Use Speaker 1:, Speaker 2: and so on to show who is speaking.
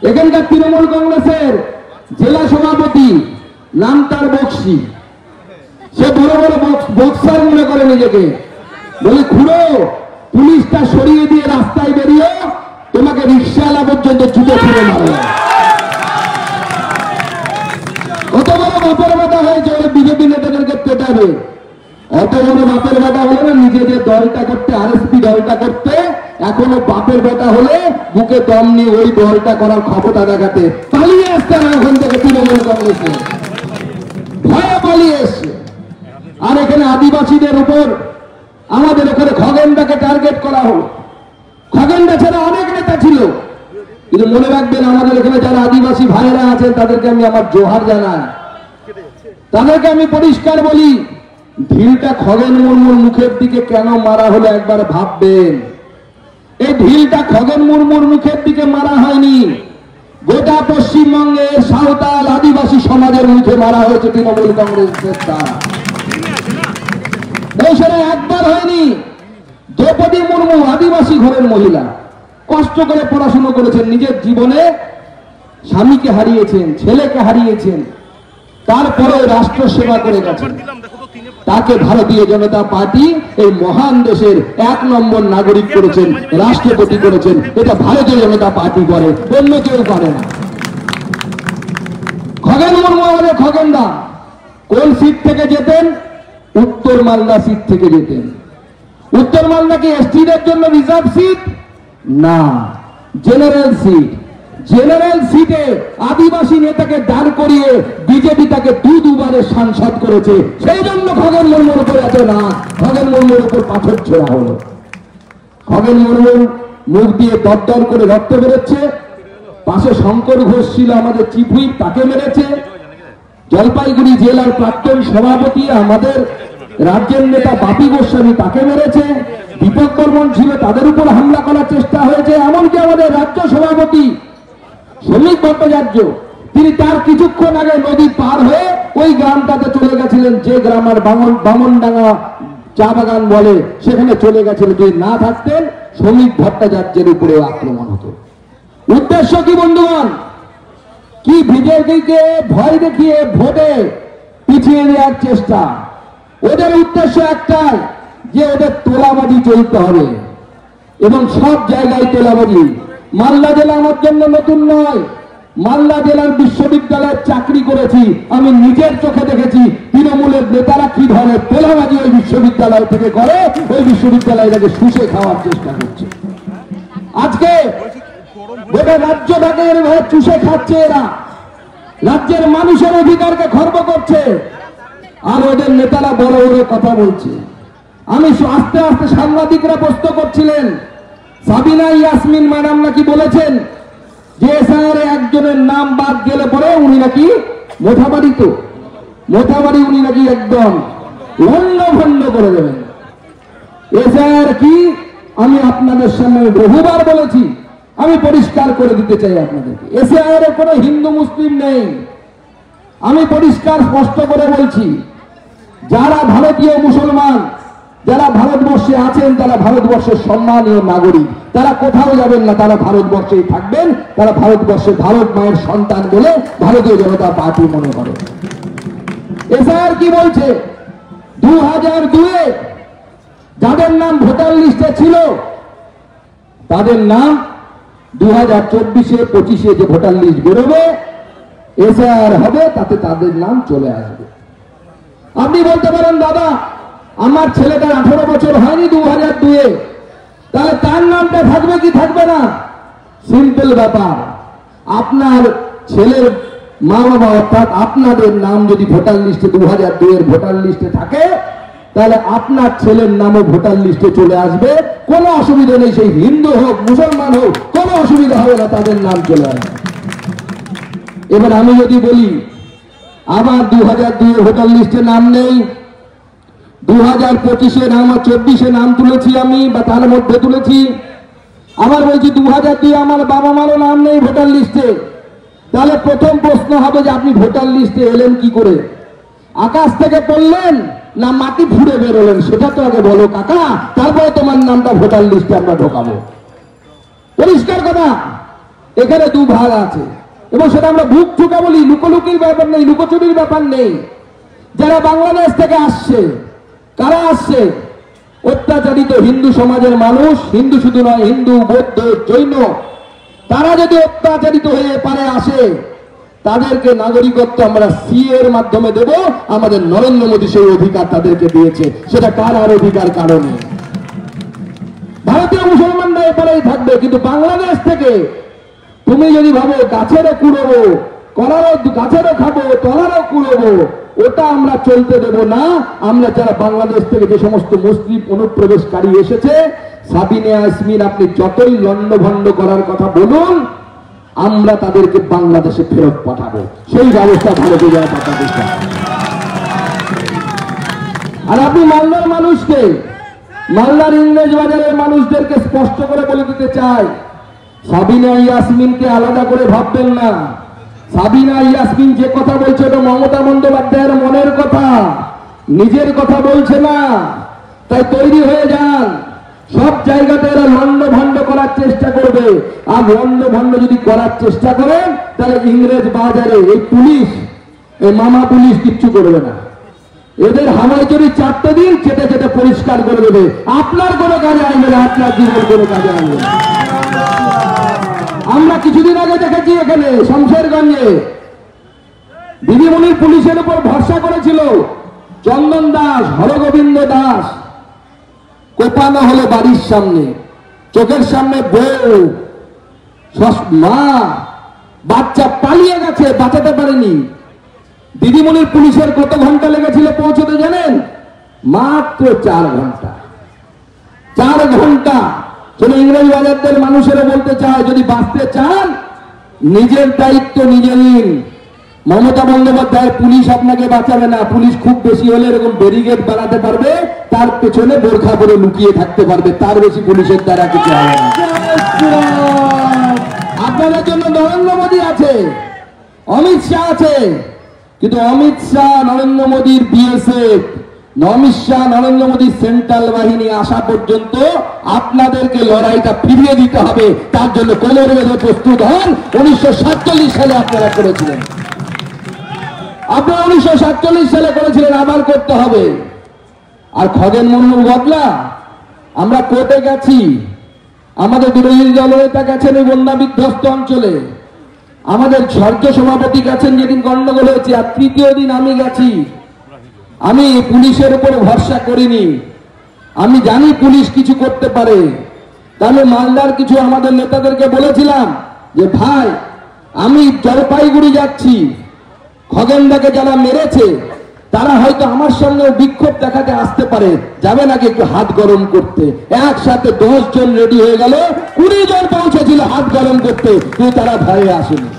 Speaker 1: এখানকার তৃণমূল কংগ্রেসের জেলা সভাপতি নাম তার বক্সি, সে বড় বড় বক্সার মনে করে নিজেকে, বলে খুড়ো পুলিশটা সরিয়ে দিয়ে রাস্তায় বেরিয়ে তোমাকে রিক্সাওয়ালা পর্যন্ত জুতো ছুঁড়ে মারবে। কত বড় বাপের বেটা হয়েছে ওরা বিজেপি নেতাদেরকে পেটাবে। অত বড় বাপের বেটা হলে না, নিজে যে দলটা করতে আরএসপি দলটা করতে, এখনো বাপের বেটা হলে বুকে দম নিয়ে ওই দলটা করার ক্ষমতা দেখাতে পালিয়ে আসতে না ওখান থেকে তৃণমূল কংগ্রেসে ভয়ে পালিয়ে এসছে। আর এখানে আদিবাসীদের উপর আমাদের ওখানে খগেনদাকে টার্গেট করা হলো। খগেনদা ছাড়া অনেক নেতা ছিল, কিন্তু মনে রাখবেন আমাদের এখানে যারা আদিবাসী ভাইরা আছেন তাদেরকে আমি আমার জোহার জানাই, তাদেরকে আমি পরিষ্কার বলি, ঢিলটা খগেন মুর্মুর মুখের দিকে কেন মারা হলো একবার ভাববেন। এই ঢিলটা খগেন মুর্মুর মুখের দিকে মারা হয়নি, গোটা পশ্চিমবঙ্গের সাঁওতাল আদিবাসী সমাজের মুখে মারা হয়েছে তৃণমূল কংগ্রেসের দ্বারা। সেটা একবার হয়নি। দ্রৌপদী মুর্মু আদিবাসী ঘরের মহিলা, কষ্ট করে পড়াশোনা করেছেন, নিজের জীবনে স্বামীকে হারিয়েছেন, ছেলেকে হারিয়েছেন, তারপরে রাষ্ট্র সেবা করে গেছেন। তাকে ভারতীয় জনতা পার্টি এই মহান দেশের 1 নম্বর নাগরিক করেছেন, রাষ্ট্রপতি করেছেন। এটা ভারতীয় জনতা পার্টি করে, অন্য কেউ করে না। খগেন মুর্মু আমাদের খগেনদা কোন সিট থেকে যেতেন? উত্তর মালদা সিট থেকে যেতেন। উত্তর মালদা কি এসটিদের জন্য রিজার্ভ সিট? না, জেনারেল সিট। জেনারেল সিটে আদিবাসী নেতাকে দাঁড় করিয়ে বিজেপি তাকে দুবারের সাংসদ করেছে। সেই জন্য খগেন মুর্মুর উপর এত না, খগেন মুর্মুর উপর পাথর ছোড়া হলো। খগেন মুর্মুর মুখ দিয়ে দরদর করে রক্ত বেরোচ্ছে। পাশে শঙ্কর ঘোষ ছিল আমাদের চিফ হুইপ, তাকে মেরেছে। জলপাইগুড়ি জেলার প্রাক্তন সভাপতি আমাদের রাজ্যের নেতা বাপি গোস্বামী, তাকে মেরেছে। দীপক বর্মন ছিল, তাদের উপর হামলা করার চেষ্টা হয়েছে। এমনকি আমাদের রাজ্য সভাপতি শ্রমিক ভট্টাচার্য, তিনি তার কিছুক্ষণ আগে নদী পার হয়ে ওই গ্রামটাতে চলে গেছিলেন, যে গ্রাম আর বামনডাঙ্গা চা বাগান বলে, সেখানে চলে গেছিলেন। যদি না থাকতেন শ্রমিক ভট্টাচার্যের উপরে আক্রমণ হতো। উদ্দেশ্য কি বন্ধুগণ? কি বিজেপিকে ভয় দেখিয়ে ভোটে পিছিয়ে দেওয়ার চেষ্টা। ওদের উদ্দেশ্য একটাই, যে ওদের তোলাবাজি চলতে হবে, এবং সব জায়গায় তোলাবাজি। মালদা জেলা আমার জন্য নতুন নয়, মালদা জেলার বিশ্ববিদ্যালয়ে চাকরি করেছি, আমি নিজের চোখে দেখেছি তৃণমূলের নেতারা কি ধরনের তোলাবাজি ওই বিশ্ববিদ্যালয় থেকে করে, ওই বিশ্ববিদ্যালয়টাকে শুষে খাওয়ার চেষ্টা করছে। আজকে গোটা রাজ্যটাকে এভাবে চুষে খাচ্ছে এরা, রাজ্যের মানুষের অধিকারকে খর্ব করছে, আর ওদের নেতারা বড় বড় কথা বলছে। আমি আস্তে আস্তে সাংবাদিকরা প্রশ্ন করছিলেন, সাবিনা ইয়াসমিন ম্যাডাম নাকি বলেছেন যে স্যার একজনের নাম বাদ গেলে পরে উনি নাকি মোথাবাড়ি, তো মোথাবাড়ি উনি নাকি একদম লন্ড ভন্ড করে দেবেন। স্যার কি আমি আপনাদের সামনে বহুবার বলেছি, আমি পরিষ্কার করে দিতে চাই আপনাদেরকে, এসআইআর কোনো হিন্দু মুসলিম নেই। আমি পরিষ্কার স্পষ্ট করে বলছি, যারা ভারতীয় মুসলমান, যারা ভারতবর্ষে আছেন, তারা ভারতবর্ষের সম্মানীয় নাগরিক, তারা কোথাও যাবেন না, তারা ভারতবর্ষেই থাকবেন, তারা ভারতবর্ষের ভারত মায়ের সন্তান বলে ভারতীয় জনতা পার্টি মনে করে। এসআইআর কি বলছে? 2002-এ যাদের নাম ভোটার লিস্টে ছিল তাদের নাম 2024-এ 25-এ যে ভোটার লিস্ট বেরোবে, এসআইআর হবে, তাতে তাদের নাম চলে আসবে। আপনি বলতে পারেন দাদা আমার ছেলেটার 18 বছর হয়নি 2002-এ, তাহলে তার নামটা থাকবে কি থাকবে না? সিম্পল ব্যাপার, আপনার ছেলের মা বাবা অর্থাৎ আপনাদের নাম যদি ভোটার লিস্টে 2002-এর ভোটার লিস্টে থাকে, তাহলে আপনার ছেলের নামও ভোটার লিস্টে চলে আসবে, কোনো অসুবিধা নেই। সেই হিন্দু হোক মুসলমান হোক, কোনো অসুবিধা হবে না, তাদের নাম চলে আসবে। এবার আমি যদি বলি আবার 2002-এর ভোটার লিস্টে নাম নেই, 2025-এ নাম, 24-এ নাম তুলেছি আমি বা তার মধ্যে তুলেছি, আবার বলছি 2002 আমার বাবা মারও নাম নেই ভোটার লিস্টে, তাহলে প্রথম প্রশ্ন হবে যে আপনি ভোটার লিস্টে এলেন কি করে? আকাশ থেকে পড়লেন না মাটি ফুঁড়ে বেরোলেন? সেটা তো আগে বলো কাকা, তারপরে তোমার নামটা ভোটার লিস্টে আমরা ঢোকাবো। পরিষ্কার কথা। এখানে দু ভাগ আছে এবং সেটা আমরা বুক ঠুকা বলি, লুকোলুকির ব্যাপার নেই, লুকোচুরির ব্যাপার নেই। যারা বাংলাদেশ থেকে আসছে, কারা আসছে? অত্যাচারিত হিন্দু সমাজের মানুষ, হিন্দু শুধু নয়, হিন্দু, বৌদ্ধ, জৈন, তারা যদি অত্যাচারিত হয়ে পারে আসে, তাদেরকে নাগরিকত্ব আমরা সিএর মাধ্যমে দেব। আমাদের নরেন্দ্র মোদী সেই অধিকার তাদেরকে দিয়েছে। সেটা কার আর অধিকার কারণে? ভারতীয় মুসলমানরা এপারেই থাকবে, কিন্তু বাংলাদেশ থেকে তুমি যদি ভাবো গাছেরও কুড়বো, কলারও গাছেরও খাবো, তলারও কুড়বো, ওটা আমরা চলতে দেব না। আমরা যারা বাংলাদেশ থেকে যে সমস্ত মুসলিম অনুপ্রবেশকারী এসেছে, সাবিনা ইয়াসমিন আপনি যতই লন্ডভন্ড করার কথা বলুন, আমরা তাদেরকে বাংলাদেশে ফেরত পাঠাবো। সেই ব্যবস্থা ভারতীয় জনতা পার্টি। আর আপনি মালদার মানুষকে, মালদার ইংরেজ বাজারের মানুষদেরকে স্পষ্ট করে বলে দিতে চাই, সাবিনা ইয়াসমিনকে আলাদা করে ভাববেন না। সাবিনা ইয়াসমিন যে কথা বলছে ওটা মমতা বন্দ্যোপাধ্যায়ের মনের কথা, নিজের কথা বলছে না। তাই তৈরি হয়ে যান। সব জায়গাতে এরা লন্ডভন্ড করার চেষ্টা করবে। আর লন্ডভন্ড যদি করার চেষ্টা করেন, তাহলে ইংরেজ বাজারে এই পুলিশ, এই মামা পুলিশ কিচ্ছু করবে না। এদের হাওয়াই চুরি 4টে দিন চেটে চেটে পরিষ্কার করে দেবে। আপনার কোনো কাজে আসবে না, আপনার জীবন কোনো কাজে আসবে না। আমরা কিছুদিন আগে দেখেছি এখানে শমশেরগঞ্জে দিদিমণির পুলিশের উপর ভরসা করেছিল চন্দন দাস, হরগোবিন্দ দাস, কোপানো হলো বাড়ির সামনে, চোখের সামনে বউ, মা, বাচ্চা পালিয়ে গেছে, বাঁচাতে পারেনি। দিদিমণির পুলিশের কত ঘন্টা লেগেছিল পৌঁছতে জানেন? মাত্র 4 ঘন্টা। 4 ঘন্টা। চলো ইংরেজ বাজারদের মানুষেরা বলতে চায়, যদি বাঁচতে চান নিজের দায়িত্ব নিজে নিন। মমতা বন্দ্যোপাধ্যায়ের পুলিশ আপনাকে বাঁচাবে না। পুলিশ খুব বেশি হলে এরকম ব্যারিকেড বানাতে পারবে, তার পেছনে বোরখা পরে লুকিয়ে থাকতে পারবে, তার বেশি পুলিশের দ্বারা কিছু হবে না। আপনাদের জন্য নরেন্দ্র মোদী আছে, অমিত শাহ আছে, কিন্তু অমিত শাহ, নরেন্দ্র মোদীর বিএসএফ, অমিত শাহ, নরেন্দ্র মোদীর সেন্ট্রাল বাহিনী আসা পর্যন্ত আপনাদেরকে লড়াইটা ফিরিয়ে দিতে হবে। তার জন্য কোমর বেঁধে প্রস্তুত হন। 1947 সালে আপনারা করেছিলেন, আপনারা 1947 সালে করেছিলেন, আবার করতে হবে। আর খগেন মুর্মুর বদলা আমরা কোর্টে গেছি, আমাদের বিরোধী দলনেতা গেছেন এই বন্যা বিধ্বস্ত অঞ্চলে, আমাদের রাজ্য সভাপতি গেছেন যেদিন গন্ডগোল হয়েছে, আর তৃতীয় দিন আমি গেছি। আমি পুলিশের উপর ভরসা করিনি, আমি জানি পুলিশ কিছু করতে পারে। তাহলে মালদার কিছু আমাদের নেতাদেরকে বলেছিলাম যে ভাই, আমি জলপাইগুড়ি যাচ্ছি, খগেনদাকে যারা মেরেছে তারা হয়তো আমার সঙ্গে বিক্ষোভ দেখাতে আসতে পারে, যাবে নাকি একটু হাত গরম করতে? একসাথে 10 জন রেডি হয়ে গেল, 20 জন পৌঁছেছিল হাত গরম করতে, কিন্তু তারা ভয়ে আসেনি।